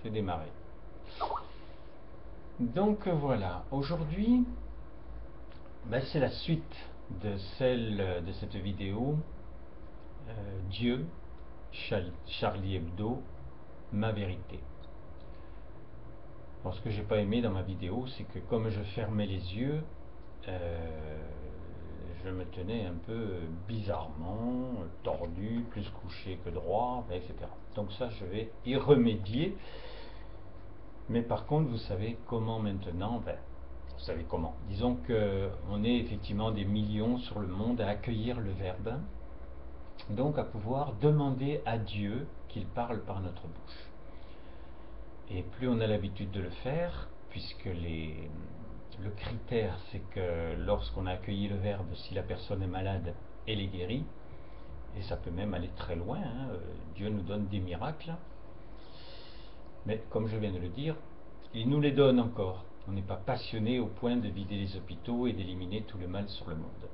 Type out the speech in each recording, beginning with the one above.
c'est démarré. Donc voilà, aujourd'hui, c'est la suite de cette vidéo Dieu, Charlie Hebdo, ma vérité. Alors, ce que j'ai pas aimé dans ma vidéo, c'est que comme je fermais les yeux, je me tenais un peu bizarrement, tordu, plus couché que droit, etc. Donc ça, je vais y remédier. Mais par contre, vous savez comment maintenant, vous savez comment. Disons qu'on est effectivement des millions sur le monde à accueillir le Verbe, donc à pouvoir demander à Dieu qu'il parle par notre bouche. Et plus on a l'habitude de le faire, puisque le critère, c'est que lorsqu'on a accueilli le Verbe, si la personne est malade, elle est guérie, et ça peut même aller très loin, hein. Dieu nous donne des miracles, mais comme je viens de le dire, il nous les donne encore. On n'est pas passionné au point de vider les hôpitaux et d'éliminer tout le mal sur le monde.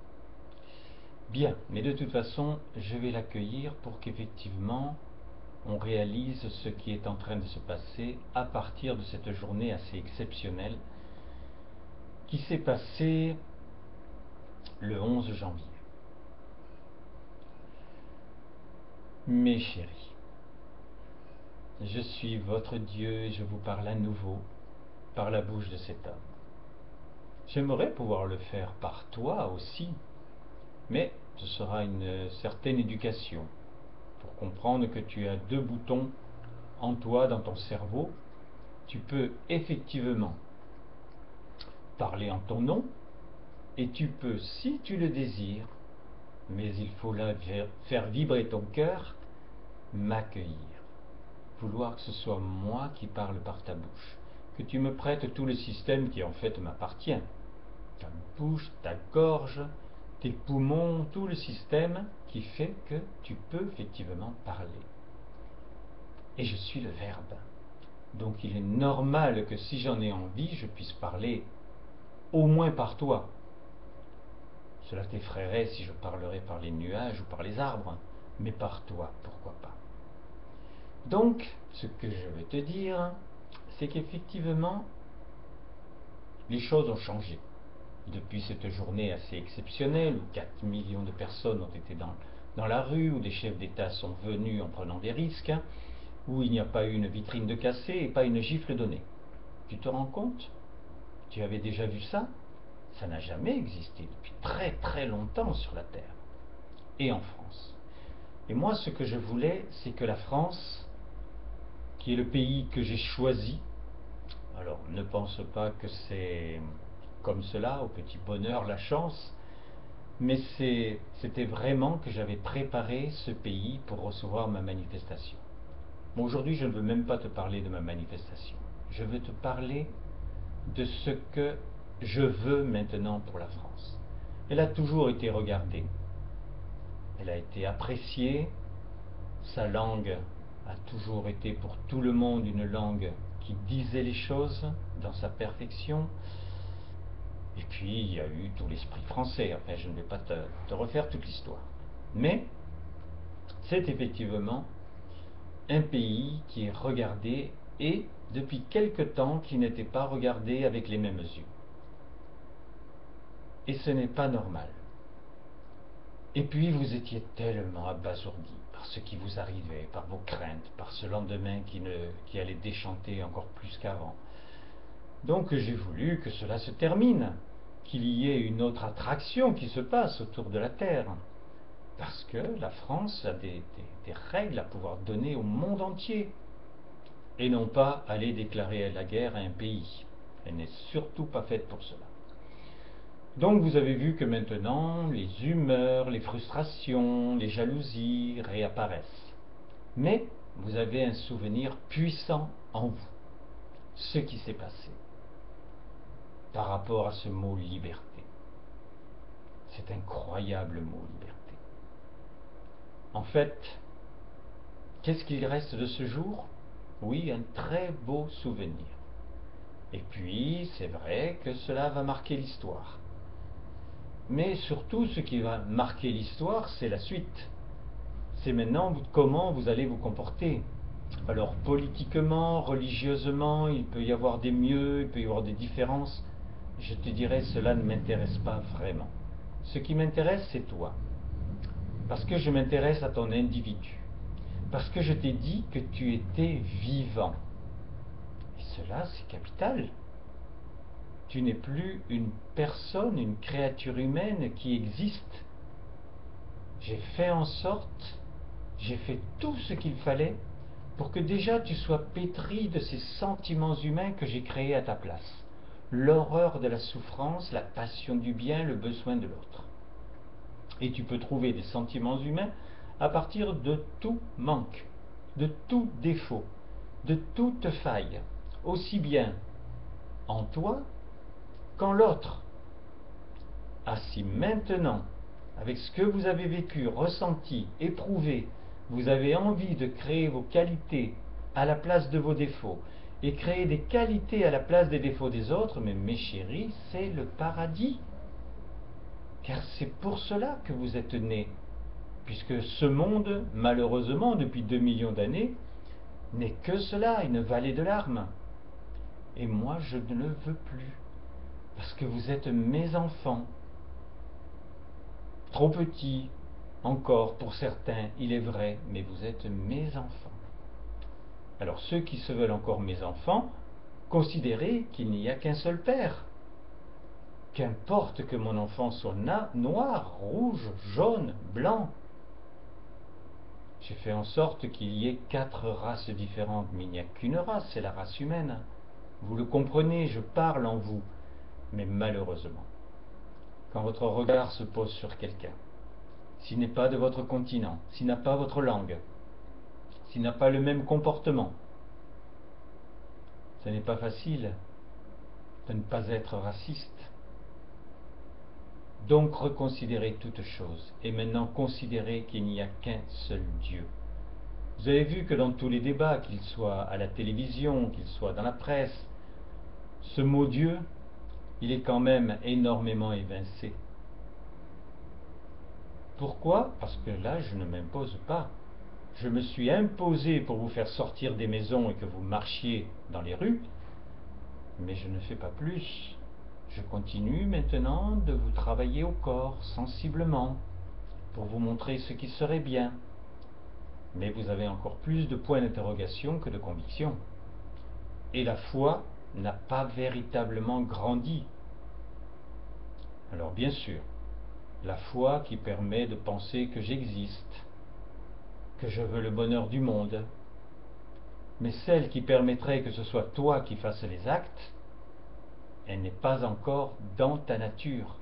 Bien, mais de toute façon, je vais l'accueillir pour qu'effectivement, on réalise ce qui est en train de se passer à partir de cette journée assez exceptionnelle qui s'est passée le 11 janvier. Mes chéris, je suis votre Dieu et je vous parle à nouveau par la bouche de cet homme. J'aimerais pouvoir le faire par toi aussi, mais ce sera une certaine éducation pour comprendre que tu as deux boutons en toi, dans ton cerveau. Tu peux effectivement parler en ton nom et tu peux, si tu le désires, mais il faut là faire vibrer ton cœur, m'accueillir. Vouloir que ce soit moi qui parle par ta bouche, que tu me prêtes tout le système qui en fait m'appartient. Ta bouche, ta gorge, tes poumons, tout le système qui fait que tu peux effectivement parler. Et je suis le Verbe. Donc il est normal que si j'en ai envie, je puisse parler au moins par toi. Cela t'effraierait si je parlerais par les nuages ou par les arbres, mais par toi, pourquoi pas. Donc, ce que je veux te dire, c'est qu'effectivement, les choses ont changé. Depuis cette journée assez exceptionnelle, où 4 millions de personnes ont été dans la rue, où des chefs d'État sont venus en prenant des risques, où il n'y a pas eu une vitrine de cassée et pas une gifle donnée. Tu te rends compte? Tu avais déjà vu ça? Ça n'a jamais existé depuis très très longtemps sur la Terre, et en France. Et moi, ce que je voulais, c'est que la France, qui est le pays que j'ai choisi, alors ne pense pas que c'est comme cela, au petit bonheur, la chance, mais c'était vraiment que j'avais préparé ce pays pour recevoir ma manifestation. Bon, aujourd'hui, je ne veux même pas te parler de ma manifestation. Je veux te parler de ce que je veux maintenant pour la France. Elle a toujours été regardée. Elle a été appréciée. Sa langue a toujours été pour tout le monde une langue qui disait les choses dans sa perfection. Et puis, il y a eu tout l'esprit français. Enfin, je ne vais pas te refaire toute l'histoire. Mais c'est effectivement un pays qui est regardé et, depuis quelque temps, qui n'était pas regardé avec les mêmes yeux. Et ce n'est pas normal. Et puis vous étiez tellement abasourdi par ce qui vous arrivait, par vos craintes, par ce lendemain qui allait déchanter encore plus qu'avant. Donc j'ai voulu que cela se termine, qu'il y ait une autre attraction qui se passe autour de la Terre. Parce que la France a des règles à pouvoir donner au monde entier. Et non pas aller déclarer la guerre à un pays. Elle n'est surtout pas faite pour cela. Donc vous avez vu que maintenant, les humeurs, les frustrations, les jalousies réapparaissent. Mais vous avez un souvenir puissant en vous. Ce qui s'est passé par rapport à ce mot liberté. Cet incroyable mot liberté. En fait, qu'est-ce qu'il reste de ce jour? Oui, un très beau souvenir. Et puis, c'est vrai que cela va marquer l'histoire. Mais surtout, ce qui va marquer l'histoire, c'est la suite. C'est maintenant comment vous allez vous comporter. Alors politiquement, religieusement, il peut y avoir des mieux, il peut y avoir des différences. Je te dirais, cela ne m'intéresse pas vraiment. Ce qui m'intéresse, c'est toi. Parce que je m'intéresse à ton individu. Parce que je t'ai dit que tu étais vivant. Et cela, c'est capital. Tu n'es plus une personne, une créature humaine qui existe. J'ai fait en sorte, j'ai fait tout ce qu'il fallait pour que déjà tu sois pétri de ces sentiments humains que j'ai créés à ta place. L'horreur de la souffrance, la passion du bien, le besoin de l'autre. Et tu peux trouver des sentiments humains à partir de tout manque, de tout défaut, de toute faille, aussi bien en toi qu'en l'autre. Ah, si maintenant, avec ce que vous avez vécu, ressenti, éprouvé, vous avez envie de créer vos qualités à la place de vos défauts et créer des qualités à la place des défauts des autres, mais mes chéris, c'est le paradis. Car c'est pour cela que vous êtes nés. Puisque ce monde, malheureusement, depuis 2 millions d'années, n'est que cela, une vallée de larmes. Et moi, je ne le veux plus. Parce que vous êtes mes enfants. Trop petits, encore pour certains, il est vrai, mais vous êtes mes enfants. Alors ceux qui se veulent encore mes enfants, considérez qu'il n'y a qu'un seul père. Qu'importe que mon enfant soit noir, rouge, jaune, blanc. J'ai fait en sorte qu'il y ait 4 races différentes, mais il n'y a qu'une race, c'est la race humaine. Vous le comprenez, je parle en vous. Mais malheureusement, quand votre regard se pose sur quelqu'un, s'il n'est pas de votre continent, s'il n'a pas votre langue, s'il n'a pas le même comportement, ce n'est pas facile de ne pas être raciste. Donc reconsidérez toute chose, et maintenant considérez qu'il n'y a qu'un seul Dieu. Vous avez vu que dans tous les débats, qu'ils soient à la télévision, qu'ils soient dans la presse, ce mot Dieu, il est quand même énormément évincé. Pourquoi? Parce que là, je ne m'impose pas. Je me suis imposé pour vous faire sortir des maisons et que vous marchiez dans les rues, mais je ne fais pas plus. Je continue maintenant de vous travailler au corps, sensiblement, pour vous montrer ce qui serait bien. Mais vous avez encore plus de points d'interrogation que de conviction. Et la foi n'a pas véritablement grandi. Alors bien sûr, la foi qui permet de penser que j'existe, que je veux le bonheur du monde, mais celle qui permettrait que ce soit toi qui fasses les actes, elle n'est pas encore dans ta nature.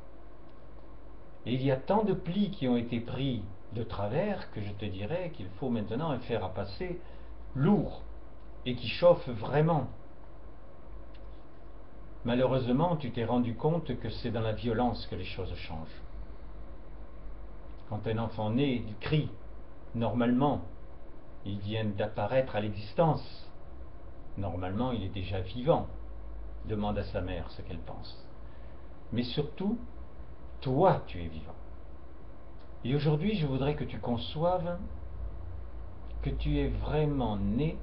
Et il y a tant de plis qui ont été pris de travers que je te dirais qu'il faut maintenant un fer à passer lourd et qui chauffe vraiment. Malheureusement, tu t'es rendu compte que c'est dans la violence que les choses changent. Quand un enfant naît, il crie. Normalement, il vient d'apparaître à l'existence. Normalement, il est déjà vivant. Demande à sa mère ce qu'elle pense. Mais surtout, toi, tu es vivant. Et aujourd'hui, je voudrais que tu conçoives que tu es vraiment né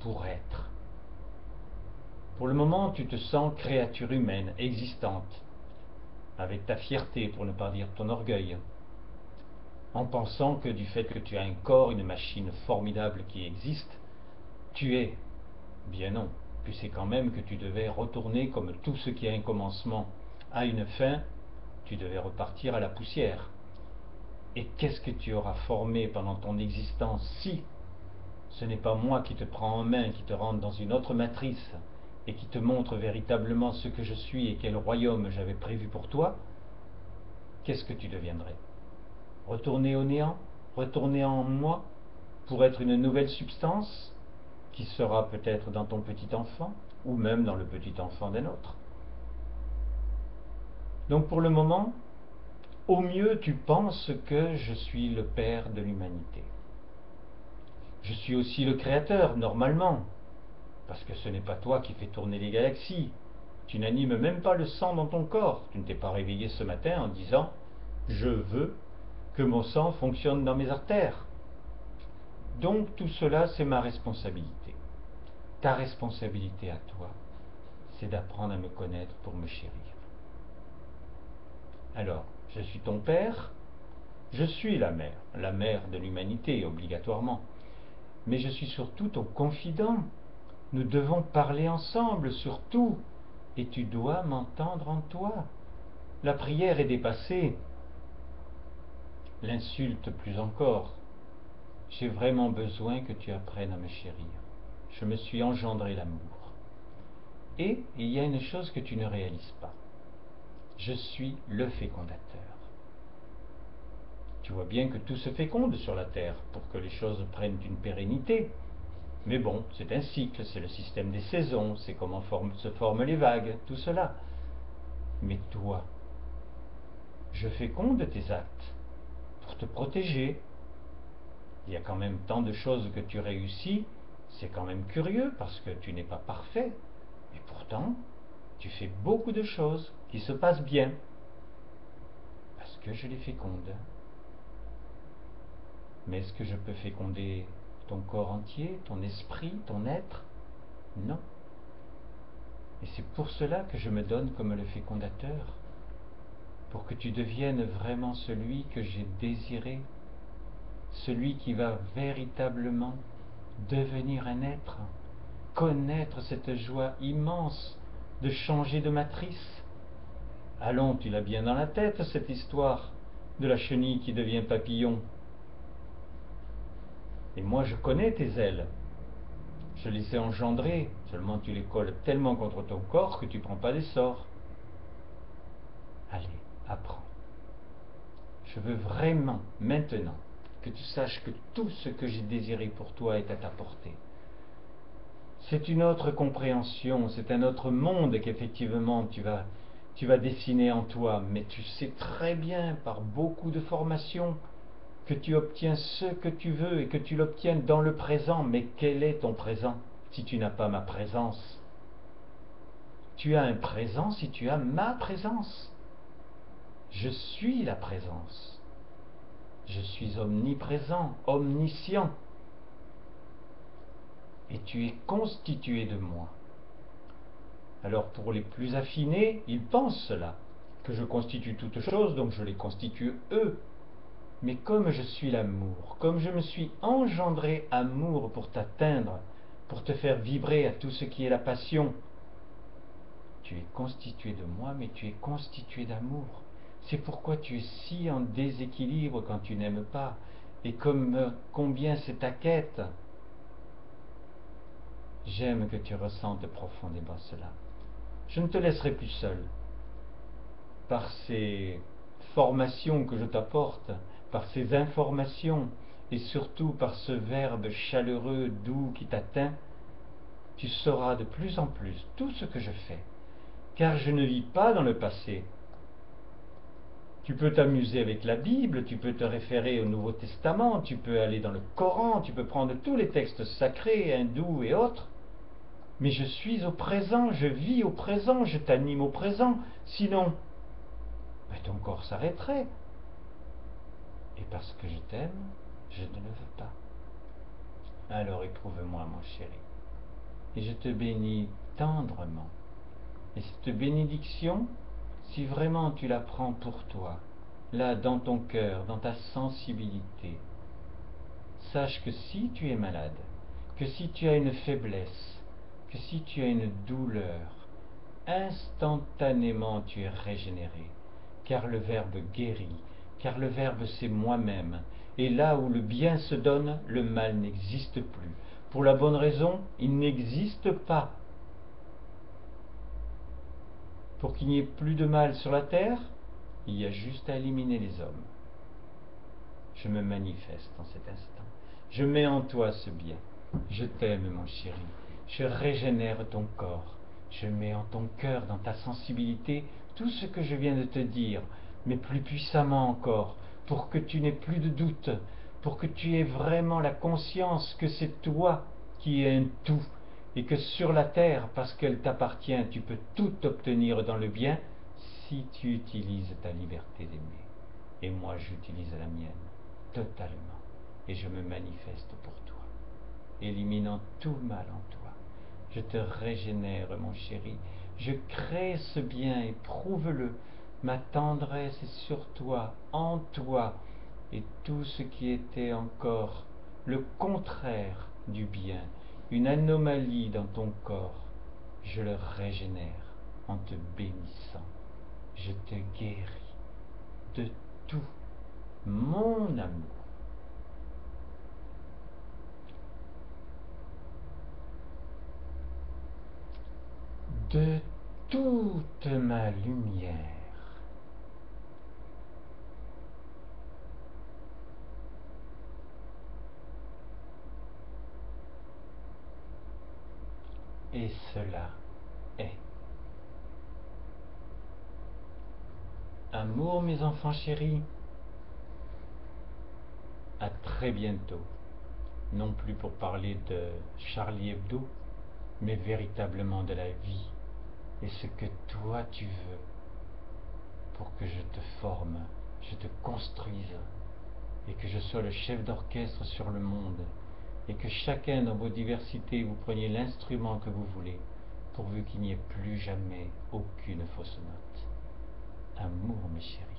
pour être. Pour le moment, tu te sens créature humaine, existante, avec ta fierté, pour ne pas dire ton orgueil, en pensant que du fait que tu as un corps, une machine formidable qui existe, tu es. Bien non, tu sais quand même que tu devais retourner comme tout ce qui a un commencement a une fin, tu devais repartir à la poussière. Et qu'est-ce que tu auras formé pendant ton existence si ce n'est pas moi qui te prends en main, qui te rentre dans une autre matrice et qui te montre véritablement ce que je suis et quel royaume j'avais prévu pour toi? Qu'est-ce que tu deviendrais? Retourner au néant? Retourner en moi pour être une nouvelle substance qui sera peut-être dans ton petit enfant ou même dans le petit enfant d'un autre? Donc pour le moment, au mieux tu penses que je suis le père de l'humanité. Je suis aussi le créateur, normalement, parce que ce n'est pas toi qui fais tourner les galaxies. Tu n'animes même pas le sang dans ton corps. Tu ne t'es pas réveillé ce matin en disant « Je veux que mon sang fonctionne dans mes artères ». Donc tout cela, c'est ma responsabilité. Ta responsabilité à toi, c'est d'apprendre à me connaître pour me chérir. Alors, je suis ton père, je suis la mère de l'humanité, obligatoirement. Mais je suis surtout ton confident. Nous devons parler ensemble sur tout, et tu dois m'entendre en toi. La prière est dépassée. L'insulte plus encore. J'ai vraiment besoin que tu apprennes à me chérir. Je me suis engendré l'amour. Et il y a une chose que tu ne réalises pas. Je suis le fécondateur. Tu vois bien que tout se féconde sur la terre pour que les choses prennent une pérennité. Mais bon, c'est un cycle, c'est le système des saisons, c'est comment se forment les vagues, tout cela. Mais toi, je féconde tes actes pour te protéger. Il y a quand même tant de choses que tu réussis, c'est quand même curieux parce que tu n'es pas parfait. Et pourtant, tu fais beaucoup de choses qui se passent bien parce que je les féconde. Mais est-ce que je peux féconder ton corps entier, ton esprit, ton être? Non. Et c'est pour cela que je me donne comme le fécondateur, pour que tu deviennes vraiment celui que j'ai désiré, celui qui va véritablement devenir un être, connaître cette joie immense de changer de matrice. Allons, tu l'as bien dans la tête, cette histoire de la chenille qui devient papillon. Et moi, je connais tes ailes. Je les ai engendrées, seulement tu les colles tellement contre ton corps que tu ne prends pas d'essor. Allez, apprends. Je veux vraiment, maintenant, que tu saches que tout ce que j'ai désiré pour toi est à ta portée. C'est une autre compréhension, c'est un autre monde qu'effectivement tu vas dessiner en toi, mais tu sais très bien, par beaucoup de formations, que tu obtiens ce que tu veux et que tu l'obtiennes dans le présent. Mais quel est ton présent si tu n'as pas ma présence? Tu as un présent si tu as ma présence. Je suis la présence. Je suis omniprésent, omniscient. Et tu es constitué de moi. Alors pour les plus affinés, ils pensent cela, que je constitue toutes choses, donc je les constitue eux. Mais comme je suis l'amour, comme je me suis engendré amour pour t'atteindre, pour te faire vibrer à tout ce qui est la passion, tu es constitué de moi, mais tu es constitué d'amour. C'est pourquoi tu es si en déséquilibre quand tu n'aimes pas, et comme combien c'est ta quête. J'aime que tu ressentes profondément cela. Je ne te laisserai plus seul. Par ces formations que je t'apporte, par ces informations, et surtout par ce verbe chaleureux, doux qui t'atteint, tu sauras de plus en plus tout ce que je fais, car je ne vis pas dans le passé. Tu peux t'amuser avec la Bible, tu peux te référer au Nouveau Testament, tu peux aller dans le Coran, tu peux prendre tous les textes sacrés, hindous et autres, mais je suis au présent, je vis au présent, je t'anime au présent, sinon ton corps s'arrêterait. Et parce que je t'aime, je ne le veux pas. Alors éprouve-moi, mon chéri, et je te bénis tendrement. Et cette bénédiction, si vraiment tu la prends pour toi, là dans ton cœur, dans ta sensibilité, sache que si tu es malade, que si tu as une faiblesse, que si tu as une douleur, instantanément tu es régénéré, car le Verbe guérit, car le Verbe c'est moi-même, et là où le bien se donne, le mal n'existe plus. Pour la bonne raison, il n'existe pas. Pour qu'il n'y ait plus de mal sur la terre, il y a juste à éliminer les hommes. Je me manifeste en cet instant. Je mets en toi ce bien. Je t'aime, mon chéri. Je régénère ton corps. Je mets en ton cœur, dans ta sensibilité, tout ce que je viens de te dire, mais plus puissamment encore, pour que tu n'aies plus de doute, pour que tu aies vraiment la conscience que c'est toi qui es un tout, et que sur la terre, parce qu'elle t'appartient, tu peux tout obtenir dans le bien, si tu utilises ta liberté d'aimer. Et moi, j'utilise la mienne, totalement. et je me manifeste pour toi, éliminant tout mal en toi. Je te régénère, mon chéri, je crée ce bien, éprouve-le. Ma tendresse est sur toi, en toi, et tout ce qui était encore le contraire du bien, une anomalie dans ton corps, je le régénère en te bénissant. Je te guéris de tout, mon amour. De toute ma lumière. Et cela est. Amour, mes enfants chéris, à très bientôt. Non plus pour parler de Charlie Hebdo, mais véritablement de la vie et ce que toi tu veux pour que je te forme, je te construise et que je sois le chef d'orchestre sur le monde et que chacun dans vos diversités vous preniez l'instrument que vous voulez pourvu qu'il n'y ait plus jamais aucune fausse note. Amour, mes chéris.